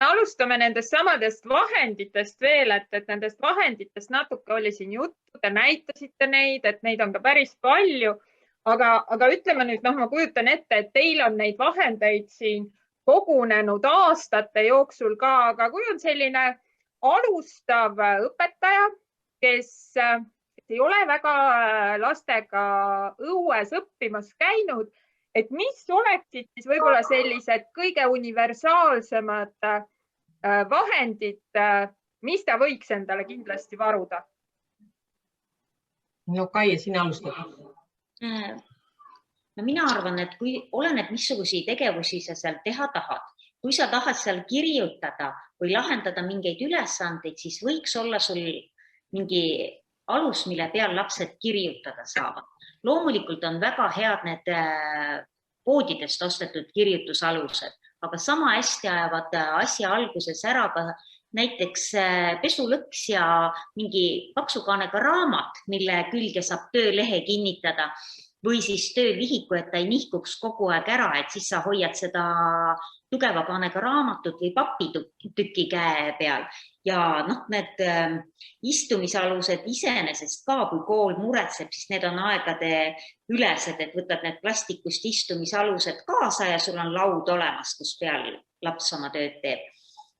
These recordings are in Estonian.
alustame nendest samadest vahenditest veel, et nendest vahenditest natuke oli siin juttu, te näitasite neid, et neid on ka päris palju. Aga ütleme nüüd, ma kujutan ette, et teil on neid vahendeid siin kogunenud aastate jooksul ka, aga kui on selline alustav õpetaja, kes ei ole väga lastega õues õppimas käinud, et mis oleksid siis võib-olla sellised kõige universaalsemad vahendid, mis ta võiks endale kindlasti varuda? No Kai, sina alustad. No mina arvan, et kui oleneb, missuguseid tegevusi sa seal teha tahad. Kui sa tahad seal kirjutada või lahendada mingeid ülesandeid, siis võiks olla sul mingi alus, mille peal lapsed kirjutada saavad. Loomulikult on väga head need poodidest ostetud kirjutusalused, aga sama hästi ajavad asja alguses ära ka näiteks pesulõks ja mingi paksukaanega raamat, mille külge saab töölehe kinnitada või siis töövihiku, et ta ei nihkuks kogu aeg ära, et siis sa hoiad seda tugeva kaanega raamatut või papitükki käe peal. Ja need istumisalused iseenesest ka, kui kool muretseb, siis need on aegade ülesed, et võtad need plastikust istumisalused kaasa ja sul on laud olemas, kus peal laps oma tööd teeb.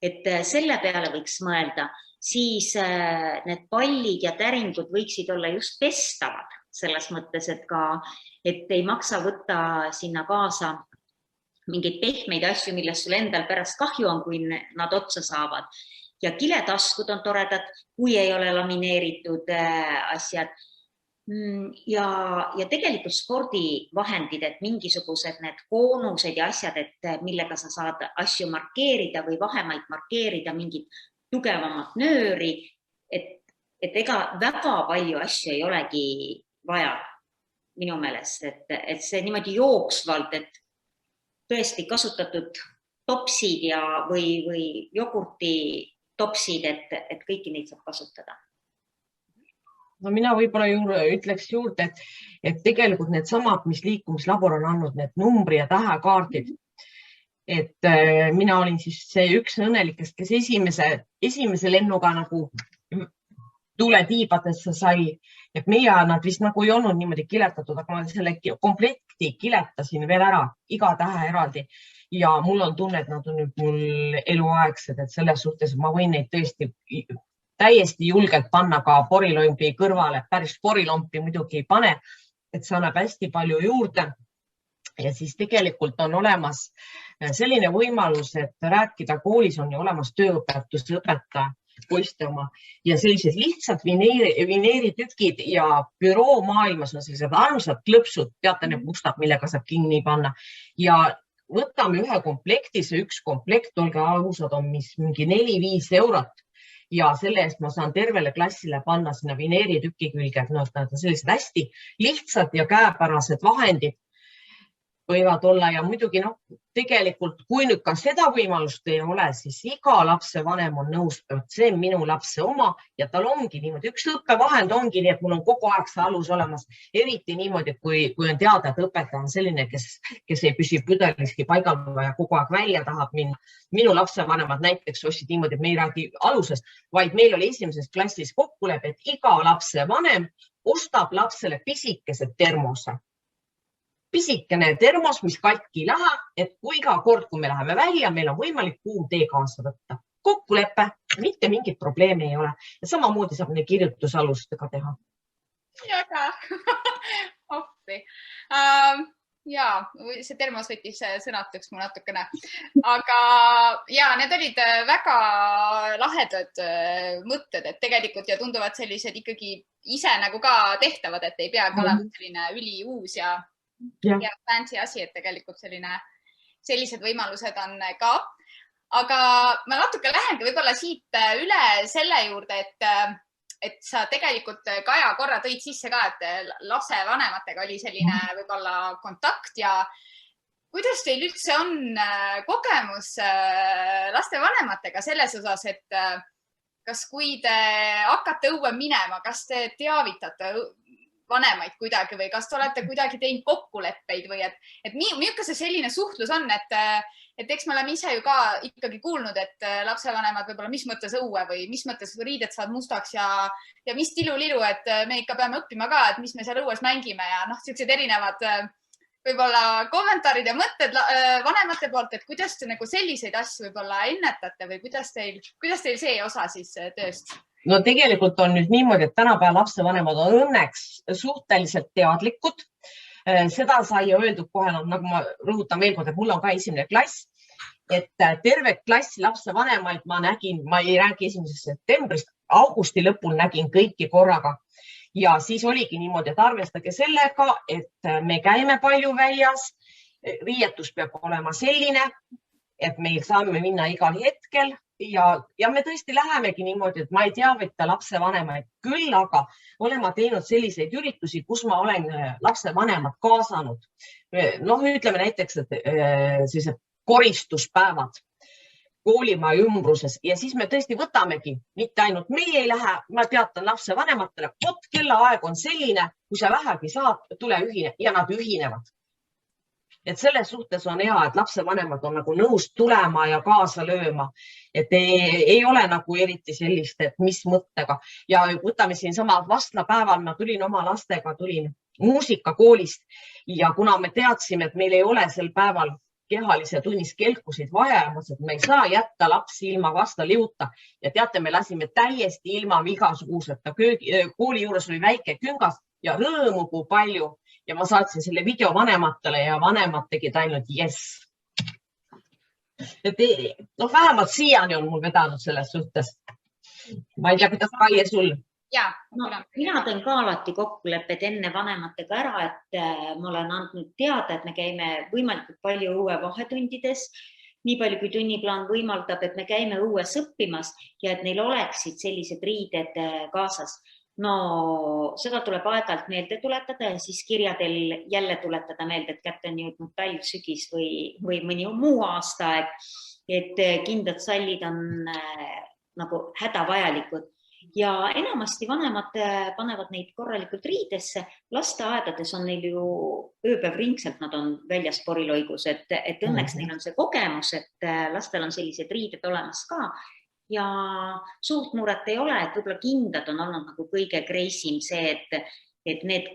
Et selle peale võiks mõelda, siis need pallid ja täringud võiksid olla just pestavad selles mõttes, et ei maksa võtta sinna kaasa mingeid pehmeid asju, millest sul endal pärast kahju on, kui nad otsa saavad. Ja kiletaskud on toredad, kui ei ole lamineeritud asjad. Ja tegelikult spordivahendid, et mingisugused need koonused ja asjad, et millega sa saad asju markeerida või vahemaid markeerida, mingid tugevamat nööri, et ega väga palju asju ei olegi vaja minu meelest, et see niimoodi jooksvalt, et tõesti kasutatud topsid või jogurti topsid, et kõiki neid saab kasutada. No mina võib-olla ütleks juurde, et tegelikult need samad, mis liikumislabor on andnud, need numbri ja tähekaardid, et mina olin siis see üks õnnelikest, kes esimese lennuga nagu tuletiibadesse sai, et meie nad vist nagu ei olnud niimoodi kiletatud, aga ma selle komplekti kiletasin veel ära, iga tähe eraldi ja mul on tunne, et nad on nüüd mul eluaegsed, et selles suhtes ma võin neid tõesti täiesti julgelt panna ka porilombi kõrvale, päris porilompi muidugi ei pane, et see annab hästi palju juurde. Ja siis tegelikult on olemas selline võimalus, et rääkida koolis on ju olemas tööõpetuse õpetaja, poiste oma ja sellised lihtsalt vineeritükid ja büroo maailmas on sellised armsad klõpsud, teate need mustad, millega saab kinni panna ja võtame ühe komplekti, see üks komplekt, olge ausad, on mingi 4-5 eurot ja selle eest ma saan tervele klassile panna sinna vineeritüki külge, et nad on sellised hästi lihtsad ja käepärased vahendid võivad olla ja muidugi tegelikult kui nüüd ka seda võimalust ei ole, siis iga lapse vanem on nõus, et see on minu lapse oma ja tal ongi niimoodi, üks õppevahend ongi nii, et mul on kogu aeg see alus olemas, eriti niimoodi, kui on teada, et õpetaja on selline, kes ei püsi püdeliski paigal ja kogu aeg välja tahab minna. Minu lapsevanemad näiteks ostsid niimoodi, et me ei räägi alusest, vaid meil oli esimeses klassis kokkulepe, et iga lapse vanem ostab lapsele pisikese termose. Pisikene termos, mis katki ei lähe, et kui iga kord, kui me läheme välja, meil on võimalik kuum tee kaasa võtta. Kokkulepe, mitte mingit probleemi ei ole. Ja samamoodi saab neid kirjutusalustega teha. Jaga. Oppi. Jaa, see termos võttis sõnatuks mu natukene. Aga jaa, need olid väga lahedad mõtted, et tegelikult ja tunduvad sellised ikkagi ise nagu ka tehtavad, et ei peagi olema selline üliuus ja fancy asi, et tegelikult sellised võimalused on ka. Aga ma natuke lähengi võib-olla siit üle selle juurde, et sa tegelikult, Kaja, korra tõid sisse ka, et lapsevanematega oli selline võib-olla kontakt ja kuidas teil üldse on kogemus lastevanematega selles osas, et kas kui te hakkate õue minema, kas te teavitate vanemaid kuidagi või kas te olete kuidagi teinud kokkuleppeid või et milline see selline suhtlus on, et eks me oleme ise ju ka ikkagi kuulnud, et lapsevanemad võib-olla mis mõttes õue või mis mõttes riided saavad mustaks ja mis tilu-lilu, et me ikka peame õppima ka, et mis me seal õues mängime ja sellised erinevad võib-olla kommentaarid ja mõtted vanemate poolt, et kuidas te nagu selliseid asju võib-olla ennetate või kuidas teil see osa siis tööst? No tegelikult on nüüd niimoodi, et tänapäeva lapsevanemad on õnneks suhteliselt teadlikud. Seda sai öeldud kohe, nagu ma rõhutan veel kord, et mul on ka esimene klass, et terve klass lapsevanemaid ma nägin, ma ei räägi 1. septembrist, augusti lõpul nägin kõiki korraga. Ja siis oligi niimoodi, et arvestage sellega, et me käime palju väljas, riietus peab olema selline, et meil saame minna igal hetkel ja me tõesti lähemegi niimoodi, et ma ei teavita lapsevanemaid küll, aga olen ma teinud selliseid üritusi, kus ma olen lapsevanemad kaasanud. Ütleme näiteks, et sellised koristuspäevad koolimaja ümbruses ja siis me tõesti võtamegi, mitte ainult meie ei lähe, ma teatan lapsevanematele, kellaaeg on selline, kui sa vähegi saad, tule ühine ja nad ühinevad. Et selles suhtes on hea, et lapsevanemad on nagu nõus tulema ja kaasa lööma, et ei ole nagu eriti sellist, et mis mõttega ja võtame siin sama vastlapäeval, ma tulin oma lastega, tulin muusikakoolist ja kuna me teadsime, et meil ei ole sel päeval kehalise tunnis kelkusid vaja, et me ei saa jätta lapsi ilma vastaliuta ja teate, me lasime täiesti ilma igasuguseta. Kooli juures oli väike küngas ja rõõmu kui palju ja ma saatsin selle video vanematele ja vanemad tegid ainult yes. Vähemalt siiani on mul vedanud selles suhtes. Ma ei tea, kuidas Kaie sul? Mina teen ka alati kokkulepped enne vanematega ära, et ma olen andnud teada, et me käime võimalikult palju õue vahetundides, nii palju kui tunniplaan võimaldab, et me käime õues õppimas ja et neil oleksid sellised riided kaasas. Seda tuleb aeg-ajalt meelde tuletada ja siis kirjadel jälle tuletada meelde, et kätte on jõudnud talv, sügis või mõni muu aastaaeg, et kindlad sallid on nagu hädavajalikud. Ja enamasti vanemad panevad neid korralikult riidesse. Lasteaedades on neil ju ööpäev ringselt, nad on väljas poriloigus, et õnneks neil on see kogemus, et lastel on sellised riided olemas ka ja suurt muret ei ole, et võib-olla kindad on olnud nagu kõige kreisim see, et need,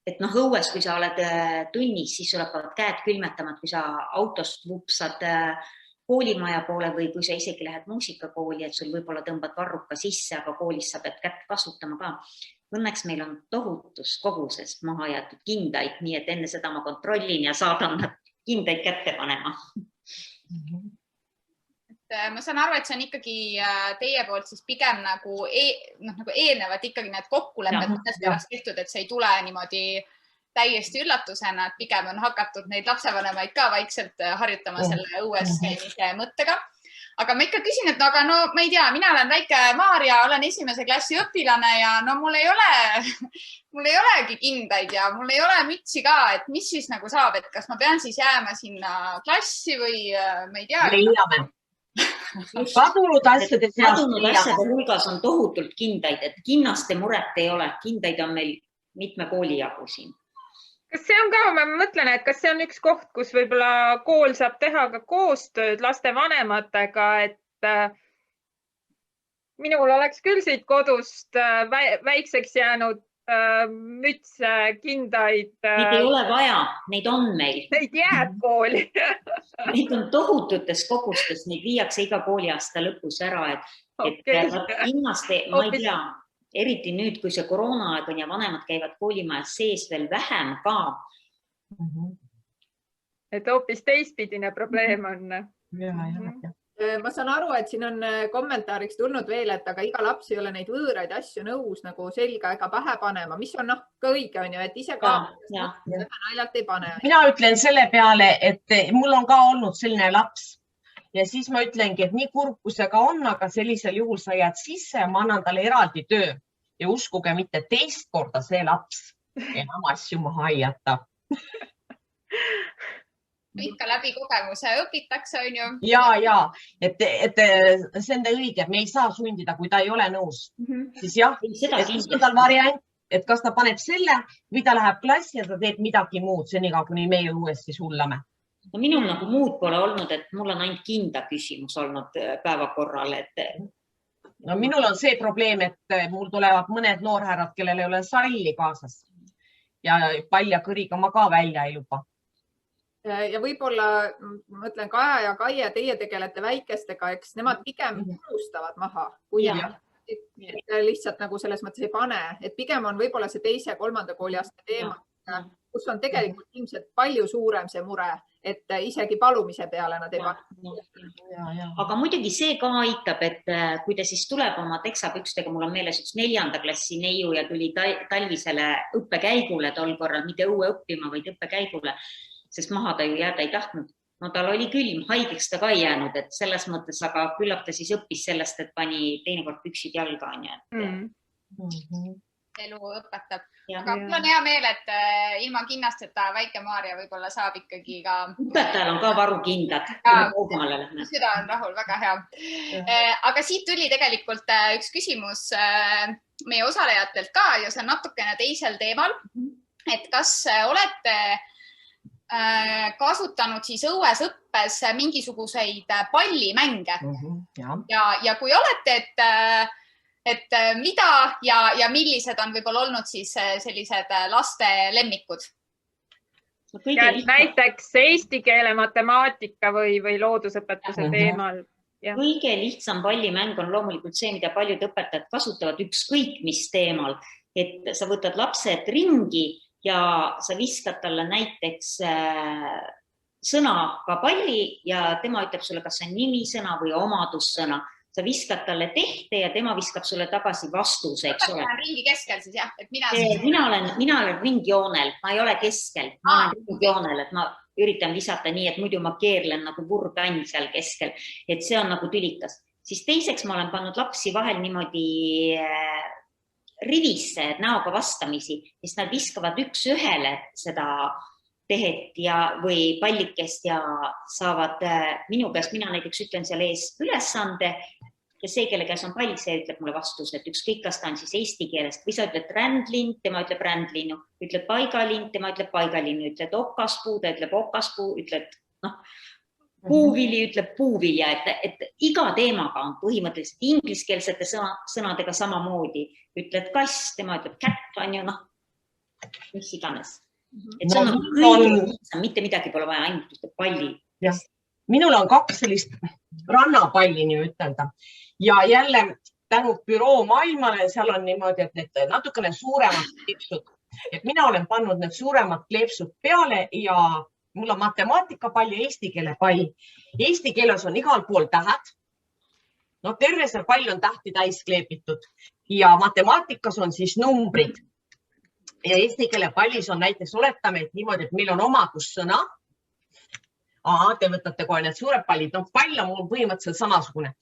et õues, kui sa oled tunnis, siis sul hakkavad käed külmetama, kui sa autost vupsad koolimaja poole või kui sa isegi lähed muusikakooli, et sul võib-olla tõmbad varruka sisse, aga koolis sa pead kätt kasutama ka. Õnneks meil on tohutus koguses maha jäetud kindaid, nii et enne seda ma kontrollin ja saadan nad kindaid kätte panema. Ma saan aru, et see on ikkagi teie poolt siis pigem nagu eelnevad ikkagi need kokkulepped, millest pärast tehtud, et see ei tule niimoodi täiesti üllatusena, et pigem on hakatud neid lapsevanemaid ka vaikselt harjutama selle õues käimise mõttega. Aga ma ikka küsin, et ma ei tea, mina olen väike Maarja, olen 1. klassi õpilane ja mul ei olegi kindaid ja mul ei ole mütsi ka, et mis siis nagu saab, et kas ma pean siis jääma sinna klassi või ma ei tea. Leiame. Kadunud asjade hulgas on tohutult kindaid, et kinnaste muret ei ole. Kindaid on meil mitme kooli jagu siin. Kas see on ka, ma mõtlen, et kas see on üks koht, kus võib-olla kool saab teha ka koostööd laste vanematega, et minul oleks küll siit kodust väikseks jäänud mütse, kindaid. Neid ei ole vaja, neid on meil. Neid jääb kooli. Neid on tohututes kogustes, neid viiakse iga kooliaasta lõpus ära, et kinnaste, ma ei tea, eriti nüüd, kui see koroonaaeg on ja vanemad käivad koolimajas sees veel vähem ka. Et hoopis teistpidine probleem on. Ma saan aru, et siin on kommentaariks tulnud veel, et aga iga laps ei ole neid võõraid asju nõus nagu selga ega pähe panema, mis on ka õige on ju, et ise ka naljalt ei pane. Mina ütlen selle peale, et mul on ka olnud selline laps ja siis ma ütlengi, et nii kurb, kui see ka on, aga sellisel juhul sa jääd sisse ja ma annan talle eraldi töö ja uskuge mitte teist korda see laps enam asju maha ei jätta. Ikka läbi kogemuse õpitakse, on ju? Ja, et see on õige, me ei saa sundida, kui ta ei ole nõus. Siis jah, et on tal variant, et kas ta paneb selle või ta läheb klassi ja ta teeb midagi muud senikaua, kuni meie uuesti sullame. No minul nagu muud pole olnud, et mul on ainult kinda küsimus olnud päevakorral, et no minul on see probleem, et mul tulevad mõned noorhärrad, kellel ei ole salli kaasas ja pall ja kõriga ma ka välja ei luba. Ja võib-olla mõtlen Kaja ja Kaie, teie tegelete väikestega, eks nemad pigem unustavad maha, kui lihtsalt nagu selles mõttes ei pane, et pigem on võib-olla see teise, kolmanda kooliaste teema, kus on tegelikult ilmselt palju suurem see mure, et isegi palumise peale nad ei pane. Aga muidugi see ka aitab, et kui ta siis tuleb oma teksapükstega, mul on meeles üks 4. klassi neiu ja tuli talvisele õppekäigule tol korral, mitte õue õppima, vaid õppekäigule, sest maha ta ju jääda ei tahtnud. No tal oli külm, haigeks ta ka ei jäänud, et selles mõttes, aga küllap ta siis õppis sellest, et pani teinekord püksid jalga. Elu õpetab. Aga mul on hea meel, et ilma kinnasteta väike Maarja võib-olla saab ikkagi ka... Õpetajal on ka varukindad. Süda on rahul, väga hea. Aga siit tuli tegelikult üks küsimus meie osalejatelt ka ja see on natukene teisel teemal. Et kas olete kasutanud siis õues õppes mingisuguseid pallimänge ja kui olete, et mida ja millised on võib-olla olnud siis sellised laste lemmikud? Näiteks eesti keele, matemaatika või loodusõpetuse teemal. Kõige lihtsam pallimäng on loomulikult see, mida paljud õpetajad kasutavad ükskõik mis teemal, et sa võtad lapsed ringi ja sa viskad talle näiteks sõnaga palli ja tema ütleb sulle, kas see on nimisõna või omadussõna. Sa viskad talle tehte ja tema viskab sulle tagasi vastuse, eks ole. Ringi keskel siis, jah? Et mina olen ringjoonel, ma ei ole keskel. Ma olen ringjoonel, et ma üritan visata nii, et muidu ma keerlen nagu vurgann seal keskel. Et see on nagu tülikas. Siis teiseks ma olen pannud lapsi vahel niimoodi rivisse näoga vastamisi, siis nad viskavad üks ühele seda tehet või pallikest ja saavad minu käest, mina näiteks ütlen seal ees ülesande ja see, kelle käes on pall, see ütleb mulle vastus, et ükskõik, kas ta on siis eesti keelest või sa ütled rändlind, tema ütleb rändlinnu, ütled paigalind, tema ütleb paigalinnu, ütled okaspuu, ta ütleb okaspuu, ütled puuvili, ütleb puuvilja, et iga teemaga on põhimõtteliselt ingliskeelsete sõnadega samamoodi. Ütled kass, tema ütleb kätt, on ju, mis iganes. Et see on kõige lihtsam, mitte midagi pole vaja, ainult ütleb palli. Minul on 2 sellist rannapalli nii ütelda ja jälle tänu büroo maailmale, seal on niimoodi, et need natukene suuremad kleepsud. Et mina olen pannud need suuremad kleepsud peale ja mul on matemaatikapall ja eesti keele pall. Eesti keeles on igal pool tähed. No terve see pall on tähti täis kleepitud ja matemaatikas on siis numbrid. Ja eesti keele pallis on näiteks, oletame, et niimoodi, et meil on omadussõna. Te võtate kohe need suured pallid. No pall on mul põhimõtteliselt samasugune.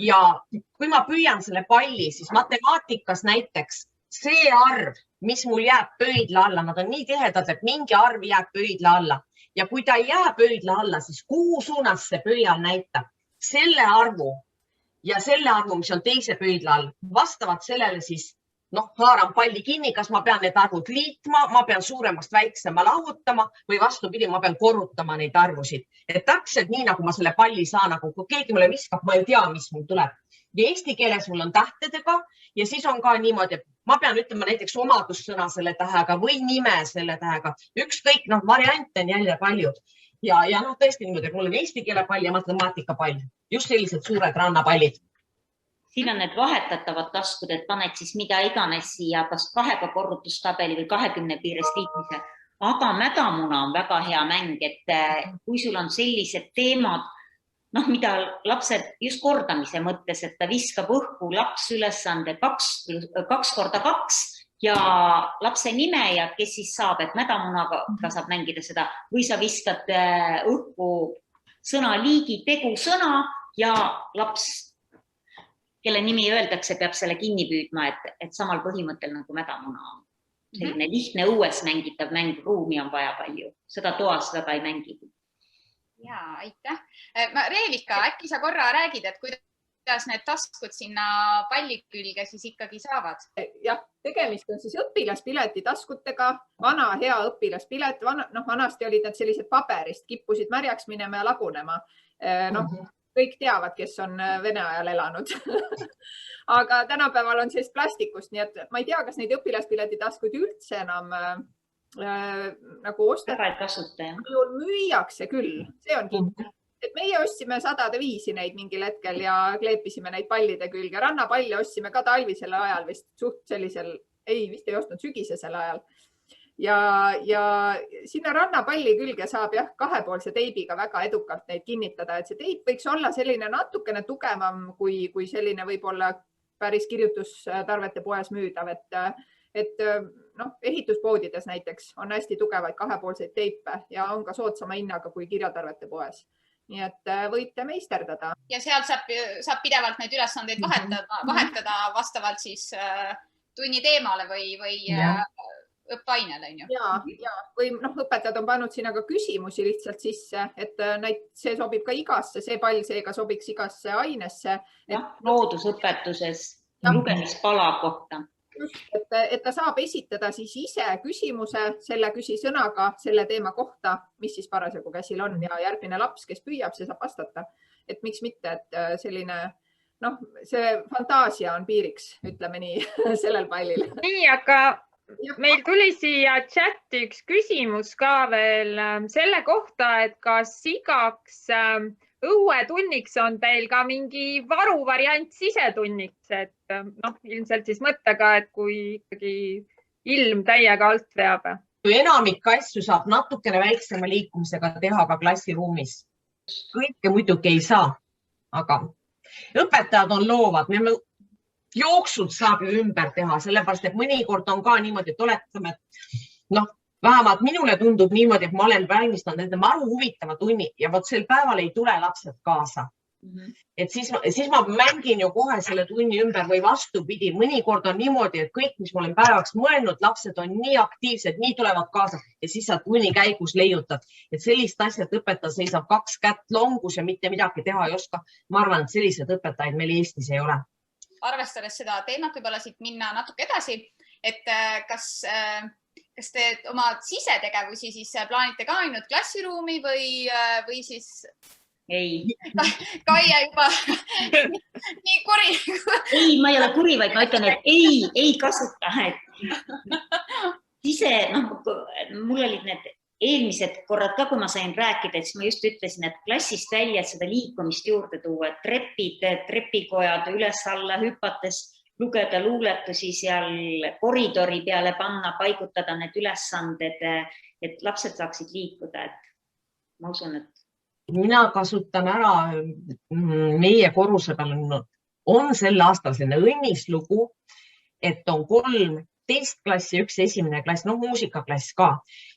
Ja kui ma püüan selle palli, siis matemaatikas näiteks see arv, mis mul jääb pöidla alla, nad on nii tihedad, et mingi arv jääb pöidla alla. Ja kui ta jääb pöidla alla, siis kuhu suunas see pöial näitab selle arvu ja selle arvu, mis on teise pöidla all, vastavad sellele siis, haaran palli kinni, kas ma pean need arvud liitma, ma pean suuremast väiksema lahutama või vastupidi, ma pean korrutama neid arvusid. Et täpselt nii, nagu ma selle palli saan, nagu kui keegi mulle viskab, ma ei tea, mis mul tuleb. Ja eesti keeles mul on tähtedega ja siis on ka niimoodi, et ma pean ütlema näiteks omadussõna selle tähega või nime selle tähega. Ükskõik, variante on jälle palju. Ja tõesti niimoodi, et mul on eesti keele pall ja matemaatikapall. Just sellised suured rannapallid. Siin on need vahetatavad taskud, et paned siis mida iganes siia, kas 2 korrutustabeli või 20 piires liitmise. Aga mädamuna on väga hea mäng, et kui sul on sellised teemad, mida lapsed just kordamise mõttes, et ta viskab õhku lapsülesande 2x2 ja lapse nime ja kes siis saab, et mädamunaga ta saab mängida seda või sa viskad õhku sõna liigi tegu sõna ja laps, kelle nimi öeldakse, peab selle kinni püüdma, et samal põhimõttel nagu mädamuna on. Selline lihtne õues mängitav mäng, ruumi on vaja palju. Seda toas väga ei mängi. Jaa, aitäh. Reelika, äkki sa korra räägid, et kuidas kuidas need taskud sinna palli külge siis ikkagi saavad? Jah, tegemist on siis õpilaspileti taskutega, vana hea õpilaspilet, vanasti olid need sellised paberist, kippusid märjaks minema ja lagunema. Kõik teavad, kes on Vene ajal elanud. Aga tänapäeval on sellist plastikust, nii et ma ei tea, kas neid õpilaspileti taskuid üldse enam nagu müüakse küll, see on kindel. Et meie ostsime 105 neid mingil hetkel ja kleepisime neid pallide külge. Rannapalle ostsime ka talvisel ajal vist suht sellisel, vist ei ostnud sügisesel ajal. Ja sinna rannapalli külge saab jah, kahepoolse teibiga väga edukalt neid kinnitada, et see teip võiks olla selline natukene tugevam kui selline võib-olla päris kirjutustarvete poes müüdav, et ehituspoodides näiteks on hästi tugevaid kahepoolseid teipe ja on ka soodsama hinnaga kui kirjatarvete poes. Nii et võite meisterdada. Ja sealt saab pidevalt neid ülesandeid vahetada vastavalt siis tunni teemale või õppeainele. Ja, või õpetajad on pannud sinna ka küsimusi lihtsalt sisse, et see sobib ka igasse, see pall seega sobiks igasse ainesse. Loodusõpetuses lugemispala kohta. Just, et ta saab esitada siis ise küsimuse selle küsisõnaga selle teema kohta, mis siis parasjagu käsil on ja järgmine laps, kes püüab, see saab vastata. Et miks mitte, et selline, see fantaasia on piiriks, ütleme nii, sellel pallil. Nii, aga meil tuli siia chati üks küsimus ka veel selle kohta, et kas igaks õuetunniks on teil ka mingi varuvariant sisetunniks, et ilmselt siis mõttega, et kui ikkagi ilm täiega alt veab. Enamik asju saab natukene väiksema liikumisega teha ka klassiruumis. Kõike muidugi ei saa, aga õpetajad on loovad. Jooksud saab ju ümber teha, sellepärast, et mõnikord on ka niimoodi, et oletame, et vähemalt minule tundub niimoodi, et ma olen valmistanud nende maru huvitava tunni ja vot sel päeval ei tule lapsed kaasa. Et siis ma mängin ju kohe selle tunni ümber või vastupidi. Mõnikord on niimoodi, et kõik, mis ma olen päevaks mõelnud, lapsed on nii aktiivsed, nii tulevad kaasa ja siis sa tunni käigus leiutad. Et sellist asjad õpetaja seisab 2 kätt longus ja mitte midagi teha ei oska. Ma arvan, et sellised õpetajaid meil Eestis ei ole. Arvestades seda teemat võib-olla siit minna natuke edasi, et kas te oma sisetegevusi siis plaanite ka ainult klassiruumi või siis ei. Kaia juba nii kuri. Ei, ma ei ole kuri, vaid ma ütlen, et ei kasuta. Mul olid need eelmised korrad ka, kui ma sain rääkida, et siis ma just ütlesin, et klassist välja seda liikumist juurde tuua, trepid, trepikojad üles-alla hüpates, lugeda luuletusi seal koridori peale panna, paigutada need ülesanded, et lapsed saaksid liikuda. Ma usun, et mina kasutan ära meie korruse peal on sel aastal selline õnnislugu, et on 3 teist klassi, 1 esimene klass, muusikaklass ka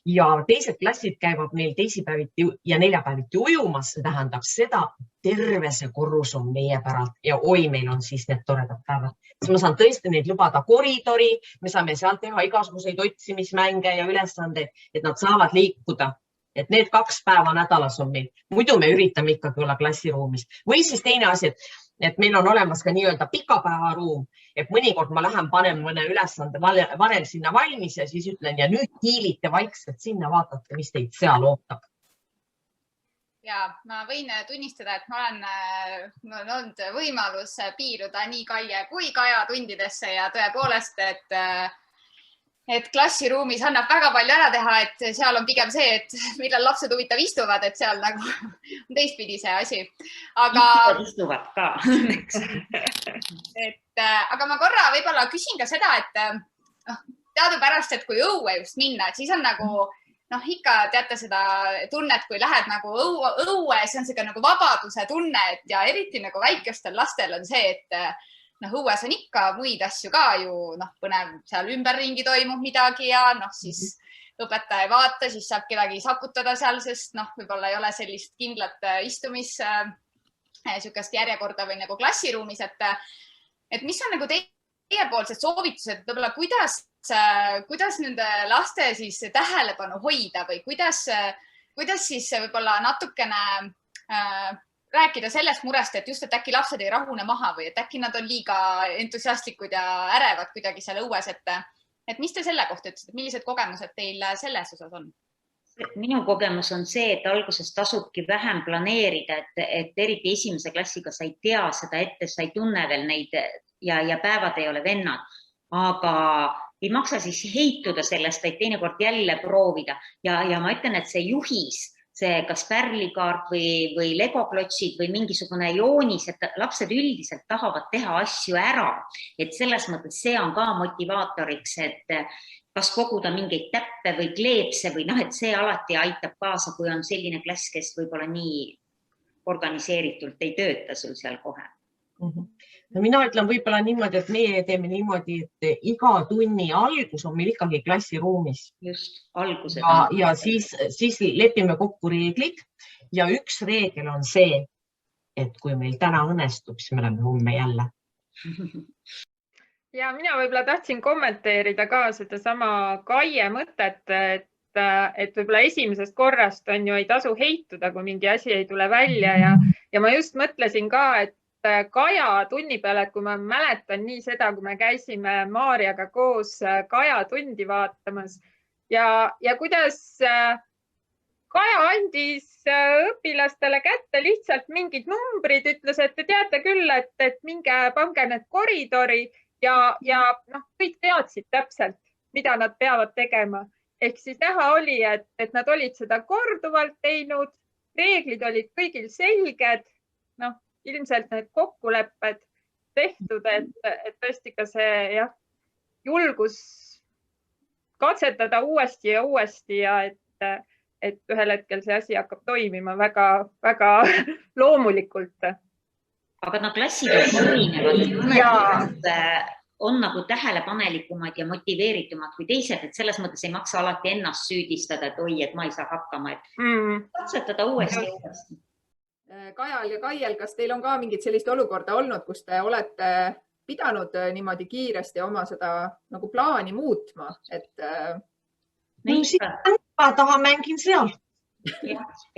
ja teised klassid käivad meil teisipäeviti ja neljapäeviti ujumas, see tähendab seda, terve see korrus on meie päralt ja meil on siis need toredad päevad. Siis ma saan tõesti neid lubada koridori, me saame sealt teha igasuguseid otsimismänge ja ülesandeid, et nad saavad liikuda. Et need 2 päeva nädalas on meil. Muidu me üritame ikkagi olla klassiruumis. Või siis teine asi, et meil on olemas ka nii-öelda pikapäevaruum, et mõnikord ma lähen panen mõne ülesande varel sinna valmis ja siis ütlen, ja nüüd hiilite vaikselt sinna, vaatate, mis teid seal ootab. Ja ma võin tunnistada, et ma olen olnud võimalus piiruda nii Kaie kui Kaja tundidesse ja tõepoolest, et klassiruumis annab väga palju ära teha, et seal on pigem see, et millal lapsed huvitav istuvad, et seal nagu on teistpidi see asi. Aga istuvad ka. Aga ma korra võib-olla küsin ka seda, et teadupärast, et kui õue just minna, et siis on nagu ikka teate seda tunnet, kui lähed nagu õue, see on selline nagu vabaduse tunne, et ja eriti nagu väikestel lastel on see, et õues on ikka muid asju ka ju, põnev seal ümberringi toimub midagi ja siis õpetaja ei vaata, siis saab kedagi sakutada seal, sest võib-olla ei ole sellist kindlat istumis, sihukest järjekorda või nagu klassiruumis, et mis on nagu teiepoolsed soovitused, võib-olla kuidas nende laste siis tähelepanu hoida või kuidas siis võib-olla natukene rääkida sellest murest, et just, et äkki lapsed ei rahune maha või et äkki nad on liiga entusiastlikud ja ärevad kuidagi seal õues, et mis te selle kohta ütlesite, millised kogemused teil selles osas on? Minu kogemus on see, et alguses tasubki vähem planeerida, et eriti esimese klassiga sa ei tea seda ette, sa ei tunne veel neid ja päevad ei ole vennad, aga ei maksa siis heituda sellest, vaid teinekord jälle proovida ja ma ütlen, et see juhis, see kas pärlikaart või legoklotsid või mingisugune joonis, et lapsed üldiselt tahavad teha asju ära, et selles mõttes see on ka motivaatoriks, et kas koguda mingeid täppe või kleepse või et see alati aitab kaasa, kui on selline klass, kes võib-olla nii organiseeritult ei tööta sul seal kohe. No mina ütlen võib-olla niimoodi, et meie teeme niimoodi, et iga tunni algus on meil ikkagi klassiruumis. Just, algused. Ja siis lepime kokku reeglid ja üks reegel on see, et kui meil täna õnnestub, siis me oleme homme jälle. Ja mina võib-olla tahtsin kommenteerida ka seda sama Kaie mõtet, et võib-olla esimesest korrast on ju ei tasu heituda, kui mingi asi ei tule välja ja ma just mõtlesin ka, et Kaja tunni peale, et kui ma mäletan nii seda, kui me käisime Maarjaga koos Kaja tundi vaatamas ja kuidas Kaja andis õpilastele kätte lihtsalt mingid numbrid, ütles, et te teate küll, et minge pange need koridori ja kõik teadsid täpselt, mida nad peavad tegema. Ehk siis näha oli, et nad olid seda korduvalt teinud, reeglid olid kõigil selged, ilmselt need kokkulepped tehtud, et tõesti ka see julgus katsetada uuesti ja uuesti ja et ühel hetkel see asi hakkab toimima väga loomulikult. Aga klassid on erinevad, on nagu tähelepanelikumad ja motiveeritumad kui teised, et selles mõttes ei maksa alati ennast süüdistada, et oi, et ma ei saa hakkama, et katsetada uuesti ja uuesti. Kajal ja Kaiel, kas teil on ka mingit sellist olukorda olnud, kus te olete pidanud niimoodi kiiresti oma seda nagu plaani muutma? Taha mängin seal.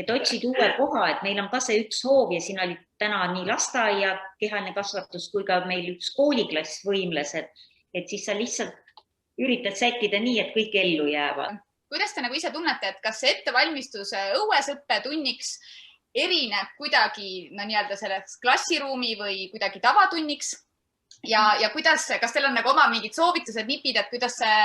Et otsid uue koha, et meil on ka see üks hoov ja siin oli täna nii lasteaia kehaline kasvatus kui ka meil üks kooliklass võimles, et siis sa lihtsalt üritad sättida nii, et kõik ellu jäävad. Kuidas te nagu ise tunnete, et kas see ettevalmistus õues õppetunniks erineb kuidagi nii-öelda selleks klassiruumi või kuidagi tavatunniks ja kuidas, kas teil on nagu oma mingid soovitused, nipid, et kuidas see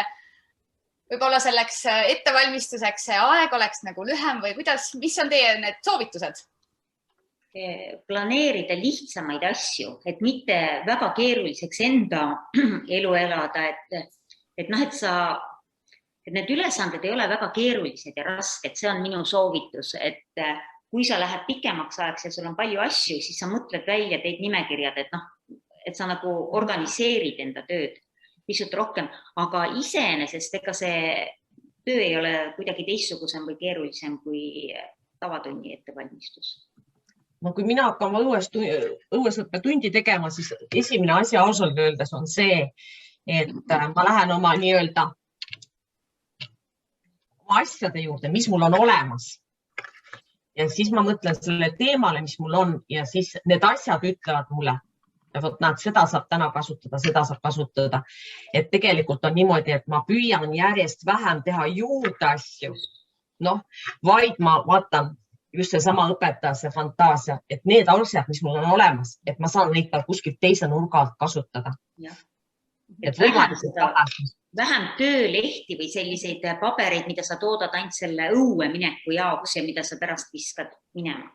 võib-olla selleks ettevalmistuseks see aeg oleks nagu lühem või kuidas, mis on teie need soovitused? Planeerida lihtsamaid asju, et mitte väga keeruliseks enda elu elada, et need ülesanded ei ole väga keerulised ja rasked, see on minu soovitus, et kui sa lähed pikemaks ajaks ja sul on palju asju, siis sa mõtled välja, teed nimekirjad, et sa nagu organiseerid enda tööd pisut rohkem, aga iseenesest ega see töö ei ole kuidagi teistsugusem või keerulisem kui tavatunni ettevalmistus. Kui mina hakkan õuesõppetundi tegema, siis esimene asi ausalt öeldes on see, et ma lähen oma nii-öelda asjade juurde, mis mul on olemas. Ja siis ma mõtlen selle teemale, mis mul on ja siis need asjad ütlevad mulle, et seda saab täna kasutada, seda saab kasutada. Et tegelikult on niimoodi, et ma püüan järjest vähem teha juurde asju, vaid ma vaatan just see sama õpetaja, see fantaasia, et need asjad, mis mul on olemas, et ma saan neid ka kuskilt teise nurga alt kasutada. Et vähem töölehti või selliseid pabereid, mida sa toodad ainult selle õue mineku jaoks ja mida sa pärast viskad minema.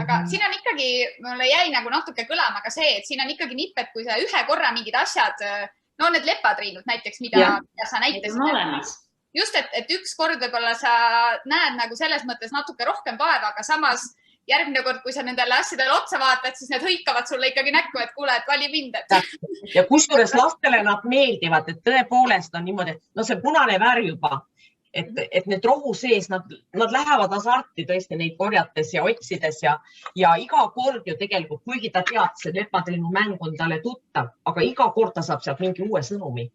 Aga siin on ikkagi, mulle jäi nagu natuke kõlama ka see, et siin on ikkagi nipp, et kui sa ühe korra mingid asjad, need lepatriinud näiteks, mida sa näitasid. Just, et üks kord võib-olla sa näed nagu selles mõttes natuke rohkem vaeva, aga samas järgmine kord, kui sa nendele asjadele otsa vaatad, siis need hõikavad sulle ikkagi näkku, et kuule, et vali mind. Ja kusjuures lastele nad meeldivad, et tõepoolest on niimoodi, et see punane värv juba, et need rohu sees, nad lähevad hasarti tõesti neid korjates ja otsides ja iga kord ju tegelikult, kuigi ta teab, see lepatriinu mäng on talle tuttav, aga iga kord ta saab sealt mingi uue sõnumi.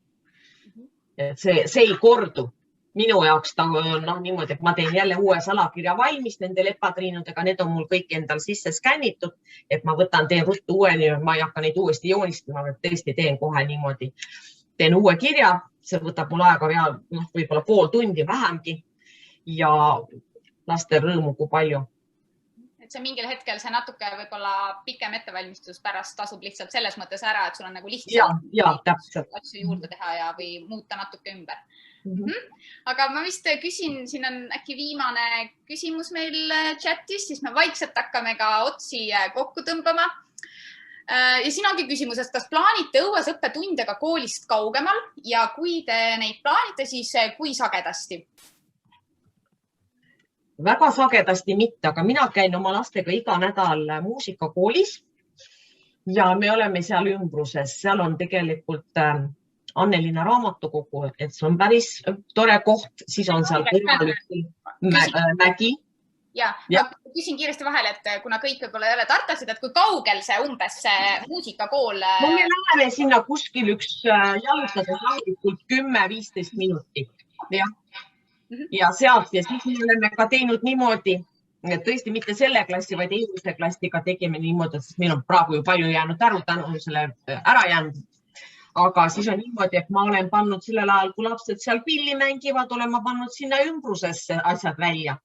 See ei kordu. minu jaoks ta on niimoodi, et ma teen jälle uue salakirja valmis nende lepatriinudega, need on mul kõik endal sisse skännitud, et ma teen ruttu uueni, ma ei hakka neid uuesti joonistama, vaid tõesti teen kohe niimoodi. Teen uue kirja, see võtab mul aega võib-olla pool tundi vähemgi ja lastel rõõmu kui palju. Et see mingil hetkel see natuke võib-olla pikem ettevalmistus pärast tasub lihtsalt selles mõttes ära, et sul on nagu lihtsalt asju juurde teha või muuta natuke ümber. Aga ma vist küsin, siin on äkki viimane küsimus meil chatis, siis me vaikselt hakkame ka otsi kokku tõmbama. Ja siin ongi küsimus, et kas plaanite õues õppetundega koolist kaugemal ja kui te neid plaanite, siis kui sagedasti? Väga sagedasti mitte, aga mina käin oma lastega iga nädal muusikakoolis ja me oleme seal ümbruses. Seal on tegelikult Annelinna raamatukogu, et see on päris tore koht, siis on seal mägi. Ja ma küsin kiiresti vahele, et kuna kõik võib-olla ei ole tartasid, et kui kaugel see umbes see muusikakool? No me läheme sinna kuskil üks jalutades lahdikult 10-15 minutit. Ja sealt ja siis me oleme ka teinud niimoodi, et tõesti mitte selle klassi, vaid eelmise klassiga tegime niimoodi, sest meil on praegu ju palju jäänud ära jäänud. Aga siis on niimoodi, et ma olen pannud sellel ajal, kui lapsed seal pilli mängivad, olen ma pannud sinna ümbrusesse asjad välja.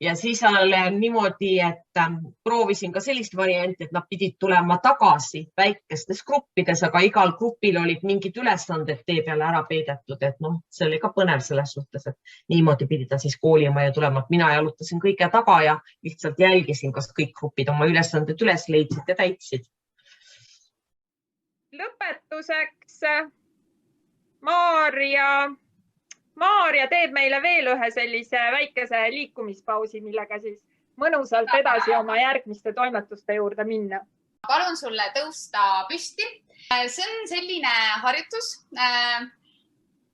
Ja siis olen niimoodi, et proovisin ka sellist varianti, et nad pidid tulema tagasi väikestes gruppides, aga igal grupil olid mingid ülesanded tee peale ära peidetud, et see oli ka põnev selles suhtes, et niimoodi pidi ta siis koolima ja tulema. Mina jalutasin kõige taga ja lihtsalt jälgisin, kas kõik grupid oma ülesanded üles leidsid ja täitsid. Lõpetuseks Maarja teeb meile veel ühe sellise väikese liikumispausi, millega siis mõnusalt edasi oma järgmiste toimetuste juurde minna. Palun sulle tõusta püsti. See on selline harjutus,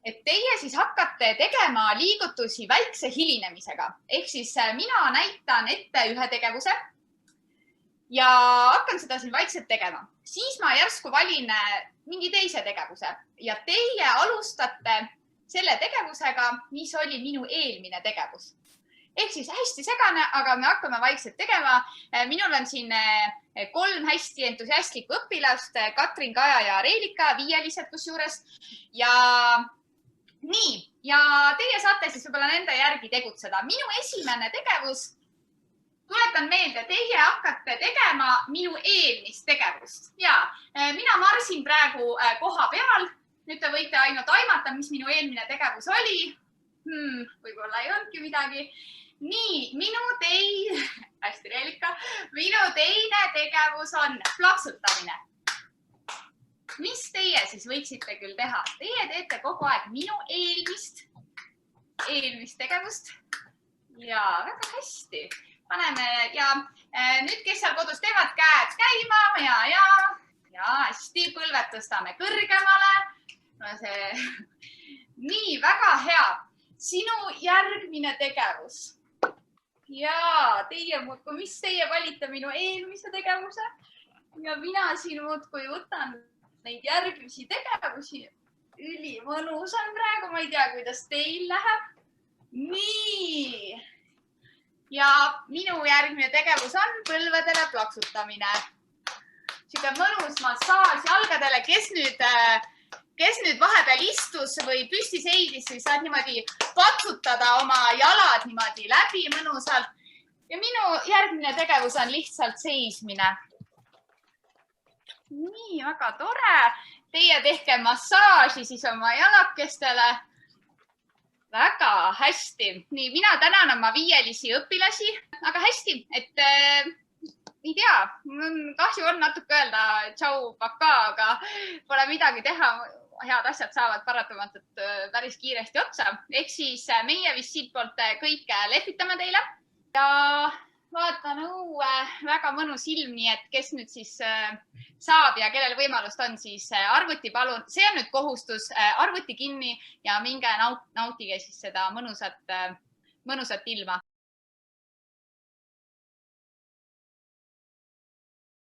et teie siis hakkate tegema liigutusi väikse hilinemisega. Ehk siis mina näitan ette ühe tegevuse ja hakkan seda siin vaikselt tegema. Siis ma järsku valin mingi teise tegevuse ja teie alustate selle tegevusega, mis oli minu eelmine tegevus. Ehk siis hästi segane, aga me hakkame vaikselt tegema. Minul on siin 3 hästi entusiastlikku õpilast, Katrin, Kaja ja Reelika, viielised kusjuures. Ja nii, ja teie saate siis võib-olla nende järgi tegutseda. Minu esimene tegevus, tuletan meelde, teie hakkate tegema minu eelmist tegevust. Ja mina marsin praegu koha peal. Nüüd te võite ainult aimata, mis minu eelmine tegevus oli. Võib-olla ei olnudki midagi. Nii, hästi Reelika, minu teine tegevus on plaksutamine. Mis teie siis võiksite küll teha? Teie teete kogu aeg minu eelmist tegevust. Ja väga hästi. Paneme ja nüüd, kes seal kodus teevad käed käima ja hästi põlved tõstame kõrgemale. Nii, väga hea. Sinu järgmine tegevus. Ja teie muudkui, mis teie valite minu eelmise tegevuse? Ja mina siin muudkui võtan neid järgmisi tegevusi. Ülimõnus on praegu, ma ei tea, kuidas teil läheb. Nii. Ja minu järgmine tegevus on põlvedele plaksutamine. Siuke mõnus massaaž jalgadele, kes nüüd vahepeal istus või püsti seisis, siis saad niimoodi patsutada oma jalad niimoodi läbi mõnusalt. Ja minu järgmine tegevus on lihtsalt seismine. Nii, väga tore. Teie tehke massaaži siis oma jalakestele. Väga hästi. Nii, mina tänan oma viielisi õpilasi. Aga hästi, et ei tea, kahju on natuke öelda tšau, paka, aga pole midagi teha. Head asjad saavad paratamatult päris kiiresti otsa. Ehk siis meie vist siitpoolt kõik lehvitame teile ja vaatan õue, väga mõnus ilm, nii et kes nüüd siis saab ja kellel võimalust on, siis arvuti palun. See on nüüd kohustus, arvuti kinni ja minge nautige siis seda mõnusat ilma.